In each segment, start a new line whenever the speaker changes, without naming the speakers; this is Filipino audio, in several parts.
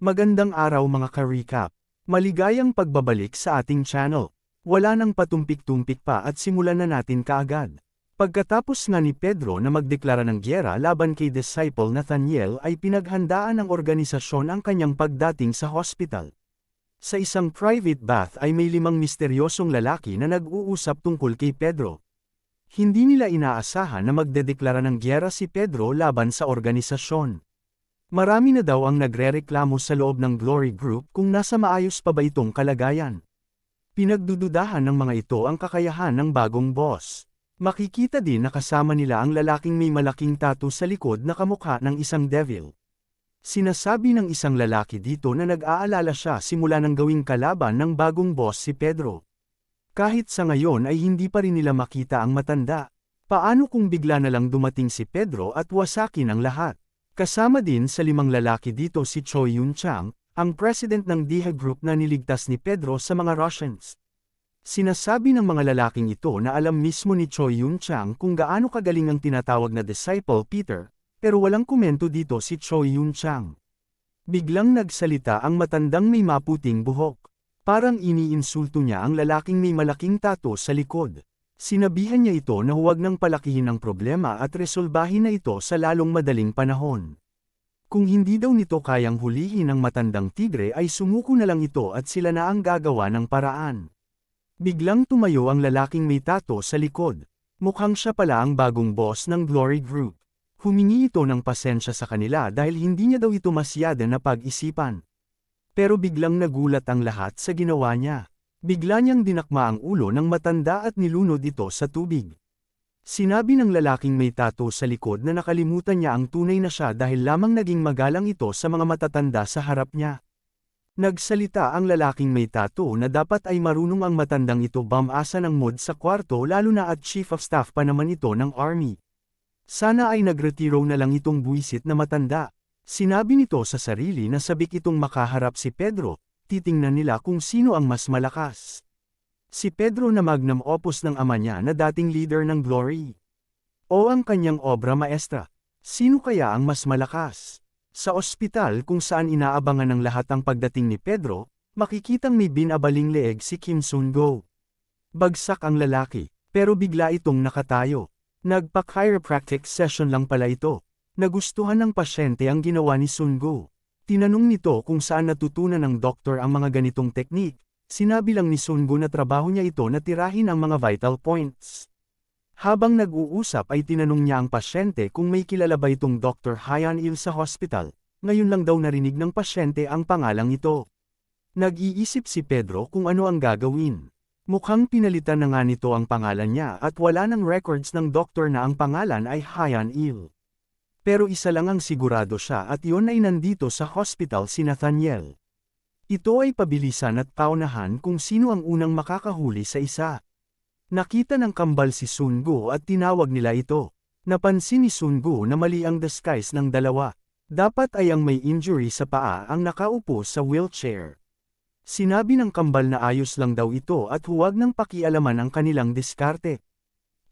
Magandang araw mga ka-recap. Maligayang pagbabalik sa ating channel. Wala nang patumpik-tumpik pa at simulan na natin kaagad. Pagkatapos nga ni Pedro na magdeklara ng gyera laban kay disciple Nathaniel ay pinaghandaan ng organisasyon ang kanyang pagdating sa hospital. Sa isang private bath ay may 5 misteryosong lalaki na nag-uusap tungkol kay Pedro. Hindi nila inaasahan na magdedeklara ng gyera si Pedro laban sa organisasyon. Marami na daw ang nagrereklamo sa loob ng Glory Group kung nasa maayos pa ba itong kalagayan. Pinagdududahan ng mga ito ang kakayahan ng bagong boss. Makikita din na kasama nila ang lalaking may malaking tattoo sa likod na kamukha ng isang devil. Sinasabi ng isang lalaki dito na nag-aalala siya simula ng gawing kalaban ng bagong boss si Pedro. Kahit sa ngayon ay hindi pa rin nila makita ang matanda. Paano kung bigla na lang dumating si Pedro at wasakin ang lahat? Kasama din sa 5 lalaki dito si Choi Yun-chang, ang president ng DH Group na niligtas ni Pedro sa mga Russians. Sinasabi ng mga lalaking ito na alam mismo ni Choi Yun-chang kung gaano kagaling ang tinatawag na disciple Peter, pero walang komento dito si Choi Yun-chang. Biglang nagsalita ang matandang may maputing buhok. Parang iniinsulto niya ang lalaking may malaking tattoo sa likod. Sinabihan niya ito na huwag nang palakihin ang problema at resolbahin na ito sa lalong madaling panahon. Kung hindi daw nito kayang hulihin ang matandang tigre ay sumuko na lang ito at sila na ang gagawa ng paraan. Biglang tumayo ang lalaking may tattoo sa likod. Mukhang siya pala ang bagong boss ng Glory Group. Humingi ito ng pasensya sa kanila dahil hindi niya daw ito masyado na pag-isipan. Pero biglang nagulat ang lahat sa ginawa niya. Bigla niyang dinakma ang ulo ng matanda at nilunod ito sa tubig. Sinabi ng lalaking may tattoo sa likod na nakalimutan niya ang tunay na siya dahil lamang naging magalang ito sa mga matatanda sa harap niya. Nagsalita ang lalaking may tattoo na dapat ay marunong ang matandang ito bamasa ng mood sa kwarto lalo na at chief of staff pa naman ito ng army. Sana ay nagretiro na lang itong buwisit na matanda. Sinabi nito sa sarili na sabik itong makaharap si Pedro. Titingnan nila kung sino ang mas malakas. Si Pedro na magnum opus ng ama niya na dating leader ng Glory. O ang kanyang obra maestra. Sino kaya ang mas malakas? Sa ospital kung saan inaabangan ng lahat ang pagdating ni Pedro, makikitang may binabaling leeg si Kim Sun-go. Bagsak ang lalaki, pero bigla itong nakatayo. Nagpa-chiropractic session lang pala ito. Nagustuhan ng pasyente ang ginawa ni Sun-go. Tinanong nito kung saan natutunan ng doktor ang mga ganitong teknik. Sinabi lang ni Sun-go na trabaho niya ito na tirahin ang mga vital points. Habang nag-uusap ay tinanong niya ang pasyente kung may kilala ba itong Dr. Hyan-il sa hospital. Ngayon lang daw narinig ng pasyente ang pangalang ito. Nag-iisip si Pedro kung ano ang gagawin. Mukhang pinalitan na nga nito ang pangalan niya at wala ng records ng doktor na ang pangalan ay Hyan-il. Pero isa lang ang sigurado siya at iyon ay nandito sa hospital si Nathaniel. Ito ay pabilisan at paunahan kung sino ang unang makakahuli sa isa. Nakita ng kambal si Sun-go at tinawag nila ito. Napansin ni Sun-go na mali ang disguise ng dalawa. Dapat ay ang may injury sa paa ang nakaupo sa wheelchair. Sinabi ng kambal na ayos lang daw ito at huwag nang pakialaman ang kanilang diskarte.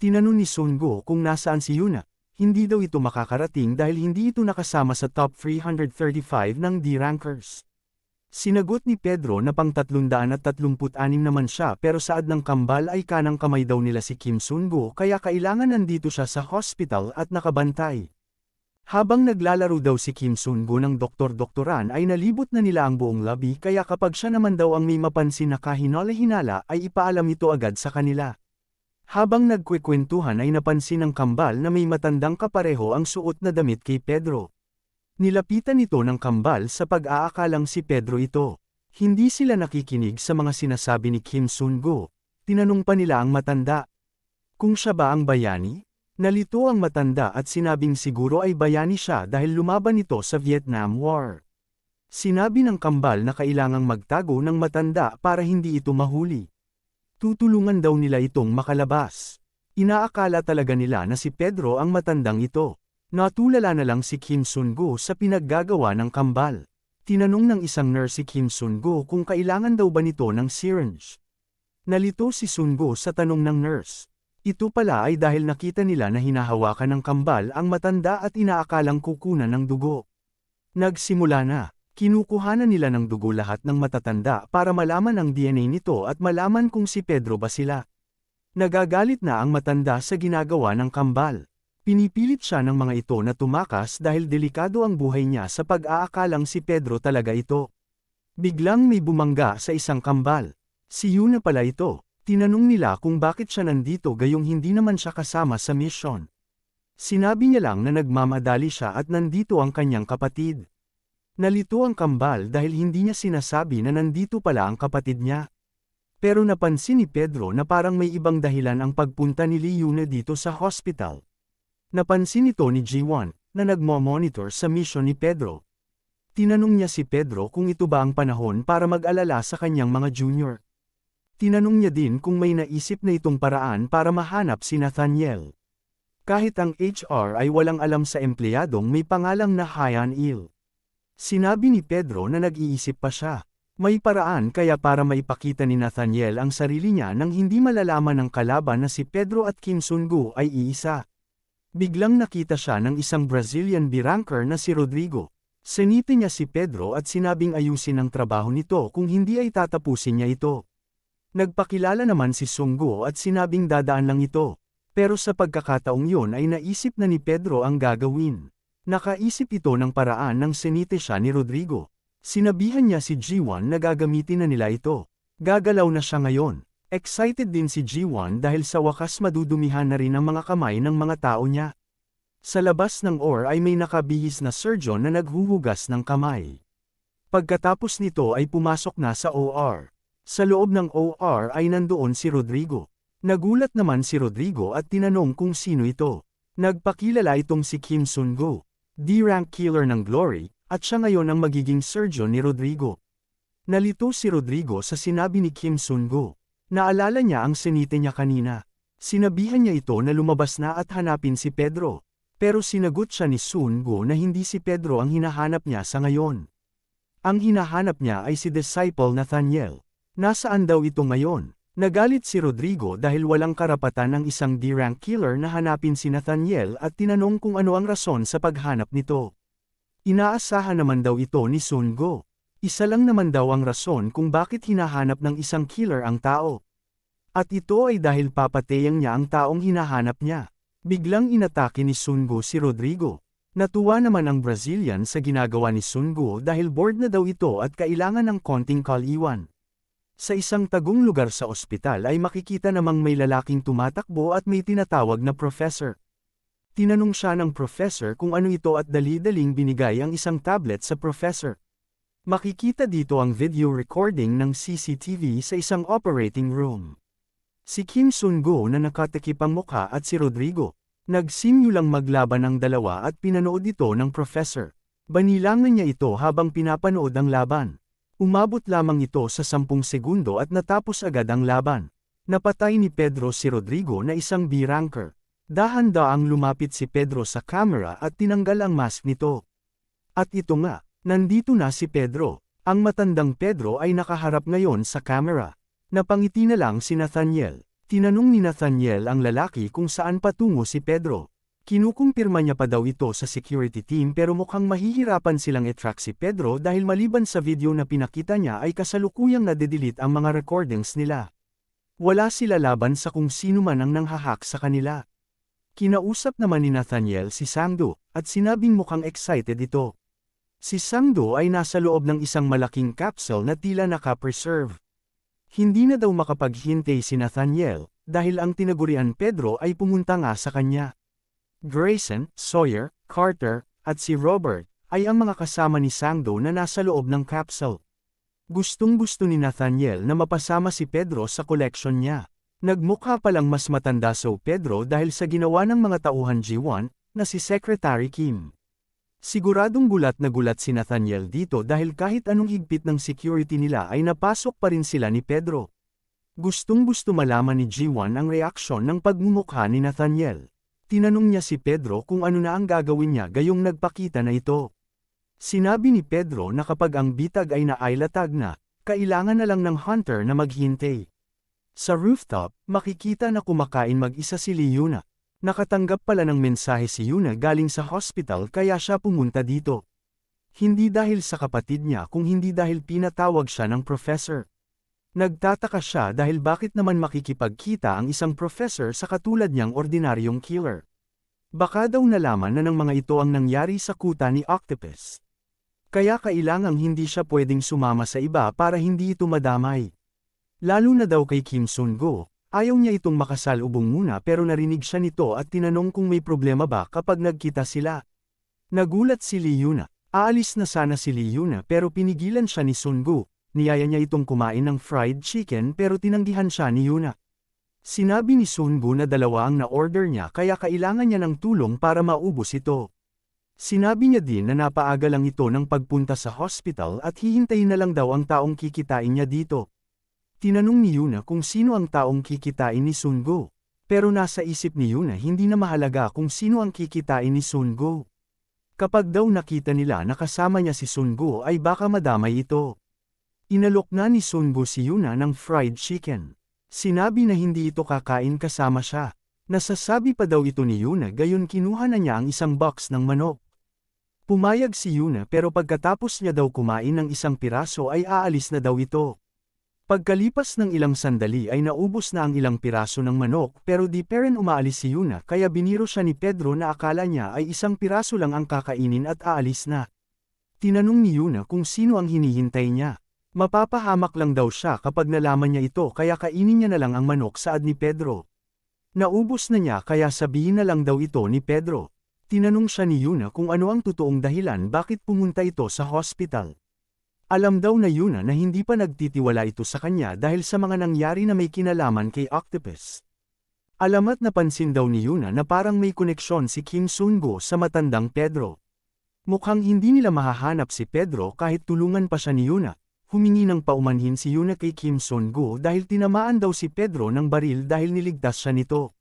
Tinanong ni Sun-go kung nasaan si Yuna. Hindi daw ito makakarating dahil hindi ito nakasama sa top 335 ng D-Rankers. Sinagot ni Pedro na pang 336 naman siya pero saad ng kambal ay kanang kamay daw nila si Kim Sun-go kaya kailangan nandito siya sa hospital at nakabantay. Habang naglalaro daw si Kim Sun-go ng doktor-doktoran ay nalibot na nila ang buong labi kaya kapag siya naman daw ang may mapansin na kahinala-hinala ay ipaalam ito agad sa kanila. Habang nagkwekwentuhan ay napansin ng kambal na may matandang kapareho ang suot na damit kay Pedro. Nilapitan ito ng kambal sa pag-aakalang si Pedro ito. Hindi sila nakikinig sa mga sinasabi ni Kim Sun-go. Tinanong pa nila ang matanda. Kung siya ba ang bayani? Nalito ang matanda at sinabing siguro ay bayani siya dahil lumaban ito sa Vietnam War. Sinabi ng kambal na kailangang magtago ng matanda para hindi ito mahuli. Tutulungan daw nila itong makalabas. Inaakala talaga nila na si Pedro ang matandang ito. Natulala na lang si Kim Sun-go sa pinaggagawa ng kambal. Tinanong ng isang nurse si Kim Sun-go kung kailangan daw ba nito ng syringe. Nalito si Sun-go sa tanong ng nurse. Ito pala ay dahil nakita nila na hinahawakan ng kambal ang matanda at inaakalang kukunan ng dugo. Nagsimula na. Kinukuhanan nila ng dugo lahat ng matatanda para malaman ang DNA nito at malaman kung si Pedro ba sila. Nagagalit na ang matanda sa ginagawa ng kambal. Pinipilit siya ng mga ito na tumakas dahil delikado ang buhay niya sa pag-aakalang si Pedro talaga ito. Biglang may bumangga sa isang kambal. Si Yuna pala ito. Tinanong nila kung bakit siya nandito gayong hindi naman siya kasama sa mission. Sinabi niya lang na nagmamadali siya at nandito ang kanyang kapatid. Nalito ang kambal dahil hindi niya sinasabi na nandito pala ang kapatid niya. Pero napansin ni Pedro na parang may ibang dahilan ang pagpunta ni Yuna dito sa hospital. Napansin ito ni G1, na nagmo-monitor sa mission ni Pedro. Tinanong niya si Pedro kung ito ba ang panahon para mag-alala sa kanyang mga junior. Tinanong niya din kung may naisip na itong paraan para mahanap si Nathaniel. Kahit ang HR ay walang alam sa empleyadong may pangalang na Hyan Il. Sinabi ni Pedro na nag-iisip pa siya. May paraan kaya para maipakita ni Nathaniel ang sarili niya nang hindi malalaman ng kalaban na si Pedro at Kim Sun-gu ay iisa. Biglang nakita siya ng isang Brazilian B-ranker na si Rodrigo. Siniti niya si Pedro at sinabing ayusin ang trabaho nito kung hindi ay tatapusin niya ito. Nagpakilala naman si Sun-gu at sinabing dadaan lang ito. Pero sa pagkakataong yun ay naisip na ni Pedro ang gagawin. Nakaisip ito ng paraan nang sinite siya ni Rodrigo. Sinabihan niya si G1 na gagamitin na nila ito. Gagalaw na siya ngayon. Excited din si G1 dahil sa wakas madudumihan na rin ang mga kamay ng mga tao niya. Sa labas ng OR ay may nakabihis na surgeon na naghuhugas ng kamay. Pagkatapos nito ay pumasok na sa OR. Sa loob ng OR ay nandoon si Rodrigo. Nagulat naman si Rodrigo at tinanong kung sino ito. Nagpakilala itong si Kim Sun-gu, D-rank killer ng Glory, at siya ngayon ang magiging surgeon ni Rodrigo. Nalito si Rodrigo sa sinabi ni Kim Sun-gu. Naalala niya ang sinite niya kanina. Sinabihan niya ito na lumabas na at hanapin si Pedro. Pero sinagot siya ni Sun-gu na hindi si Pedro ang hinahanap niya sa ngayon. Ang hinahanap niya ay si disciple Nathaniel. Nasaan daw ito ngayon? Nagalit si Rodrigo dahil walang karapatan ng isang D-rank killer na hanapin si Nathaniel at tinanong kung ano ang rason sa paghanap nito. Inaasahan naman daw ito ni Sun-gu. Isa lang naman daw ang rason kung bakit hinahanap ng isang killer ang tao. At ito ay dahil papatayang niya ang taong hinahanap niya. Biglang inatake ni Sun-gu si Rodrigo. Natuwa naman ang Brazilian sa ginagawa ni Sun-gu dahil bored na daw ito at kailangan ng konting kaliwan. Sa isang tagong lugar sa ospital ay makikita namang may lalaking tumatakbo at may tinatawag na professor. Tinanong siya ng professor kung ano ito at dali-daling binigay ang isang tablet sa professor. Makikita dito ang video recording ng CCTV sa isang operating room. Si Kim Sun-gu na nakatakip ang mukha at si Rodrigo. Nagsimulang maglaban ang dalawa at pinanood ito ng professor. Banilangan niya ito habang pinapanood ang laban. Umabot lamang ito sa 10 segundo at natapos agad ang laban. Napatay ni Pedro si Rodrigo na isang B-ranker. Dahan-daang lumapit si Pedro sa camera at tinanggal ang mask nito. At ito nga, nandito na si Pedro. Ang matandang Pedro ay nakaharap ngayon sa camera. Napangiti na lang si Nathaniel. Tinanong ni Nathaniel ang lalaki kung saan patungo si Pedro. Kinukumpirma niya pa daw ito sa security team pero mukhang mahihirapan silang i-track si Pedro dahil maliban sa video na pinakita niya ay kasalukuyang nade-delete ang mga recordings nila. Wala sila laban sa kung sino man ang nanghahack sa kanila. Kinausap naman ni Nathaniel si Sangdo at sinabing mukhang excited ito. Si Sangdo ay nasa loob ng isang malaking capsule na tila naka-preserve. Hindi na daw makapaghintay si Nathaniel dahil ang tinagurian Pedro ay pumunta nga sa kanya. Grayson, Sawyer, Carter, at si Robert ay ang mga kasama ni Sangdo na nasa loob ng capsule. Gustong-gusto ni Nathaniel na mapasama si Pedro sa collection niya. Nagmukha palang mas matanda si Pedro dahil sa ginawa ng mga tauhan G1 na si Secretary Kim. Siguradong gulat na gulat si Nathaniel dito dahil kahit anong higpit ng security nila ay napasok pa rin sila ni Pedro. Gustong-gusto malaman ni G1 ang reaksyon ng pagmumukha ni Nathaniel. Tinanong niya si Pedro kung ano na ang gagawin niya gayong nagpakita na ito. Sinabi ni Pedro na kapag ang bitag ay naailatag na, kailangan na lang ng hunter na maghintay. Sa rooftop, makikita na kumakain mag-isa si Yuna. Nakatanggap pala ng mensahe si Yuna galing sa hospital kaya siya pumunta dito. Hindi dahil sa kapatid niya kung hindi dahil pinatawag siya ng professor. Nagtataka siya dahil bakit naman makikipagkita ang isang professor sa katulad niyang ordinaryong killer. Baka daw nalaman na ng mga ito ang nangyari sa kuta ni Octopus. Kaya kailangang hindi siya pwedeng sumama sa iba para hindi ito madamay. Lalo na daw kay Kim Sun-go, ayaw niya itong makasalubong muna pero narinig siya nito at tinanong kung may problema ba kapag nagkita sila. Nagulat si Lee Yuna. Aalis na sana si Lee Yuna pero pinigilan siya ni Sun-go. Niyaya niya itong kumain ng fried chicken pero tinanggihan siya ni Yuna. Sinabi ni Sun-go na dalawa ang na-order niya kaya kailangan niya ng tulong para maubos ito. Sinabi niya din na napaaga lang ito ng pagpunta sa hospital at hihintayin na lang daw ang taong kikitain niya dito. Tinanong ni Yuna kung sino ang taong kikitain ni Sun-go. Pero nasa isip ni Yuna hindi na mahalaga kung sino ang kikitain ni Sun-go. Kapag daw nakita nila na kasama niya si Sun-go ay baka madamay ito. Inalok na ni Sun-go si Yuna ng fried chicken. Sinabi na hindi ito kakain kasama siya. Nasasabi pa daw ito ni Yuna gayon kinuha na niya ang isang box ng manok. Pumayag si Yuna pero pagkatapos niya daw kumain ng isang piraso ay aalis na daw ito. Pagkalipas ng ilang sandali ay naubos na ang ilang piraso ng manok pero di pa rin umaalis si Yuna kaya biniro siya ni Pedro na akala niya ay isang piraso lang ang kakainin at aalis na. Tinanong ni Yuna kung sino ang hinihintay niya. Mapapahamak lang daw siya kapag nalaman niya ito kaya kainin niya na lang ang manok saad ni Pedro. Naubos na niya kaya sabihin na lang daw ito ni Pedro. Tinanong siya ni Yuna kung ano ang totoong dahilan bakit pumunta ito sa hospital. Alam daw na Yuna na hindi pa nagtitiwala ito sa kanya dahil sa mga nangyari na may kinalaman kay Octopus. Alamat napansin daw ni Yuna na parang may koneksyon si Kim Sun-go sa matandang Pedro. Mukhang hindi nila mahahanap si Pedro kahit tulungan pa siya ni Yuna. Humingi ng paumanhin si Yuna kay Kim Sun-go dahil tinamaan daw si Pedro ng baril dahil niligtas siya nito.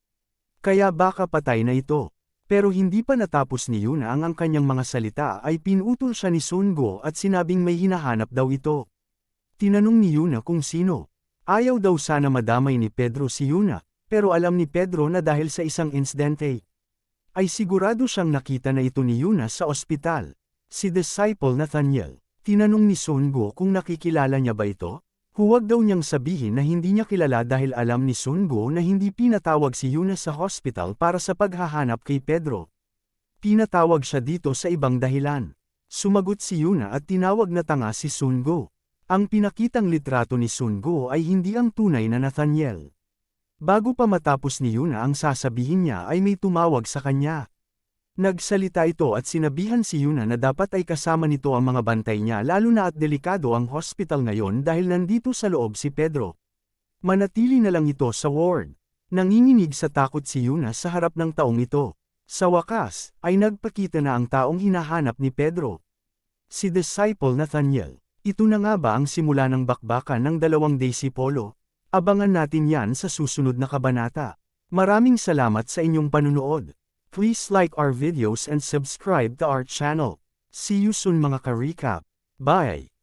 Kaya baka patay na ito. Pero hindi pa natapos ni Yuna ang kanyang mga salita ay pinutol siya ni Sun-go at sinabing may hinahanap daw ito. Tinanong ni Yuna kung sino. Ayaw daw sana madamay ni Pedro si Yuna, pero alam ni Pedro na dahil sa isang insidente ay sigurado siyang nakita na ito ni Yuna sa ospital. Si Disciple Nathaniel. Tinanong ni Sun-go kung nakikilala niya ba ito. Huwag daw niyang sabihin na hindi niya kilala dahil alam ni Sun-go na hindi pinatawag si Yuna sa hospital para sa paghahanap kay Pedro. Pinatawag siya dito sa ibang dahilan. Sumagot si Yuna at tinawag na tanga si Sun-go. Ang pinakitang litrato ni Sun-go ay hindi ang tunay na Nathaniel. Bago pa matapos ni Yuna ang sasabihin niya ay may tumawag sa kanya. Nagsalita ito at sinabihan si Yuna na dapat ay kasama nito ang mga bantay niya lalo na at delikado ang hospital ngayon dahil nandito sa loob si Pedro. Manatili na lang ito sa ward. Nanginginig sa takot si Yuna sa harap ng taong ito. Sa wakas, ay nagpakita na ang taong hinahanap ni Pedro. Si Disciple Nathaniel. Ito na nga ba ang simula ng bakbakan ng dalawang Daisy Polo? Abangan natin yan sa susunod na kabanata. Maraming salamat sa inyong panunood. Please like our videos and subscribe to our channel. See you soon mga ka-recap. Bye!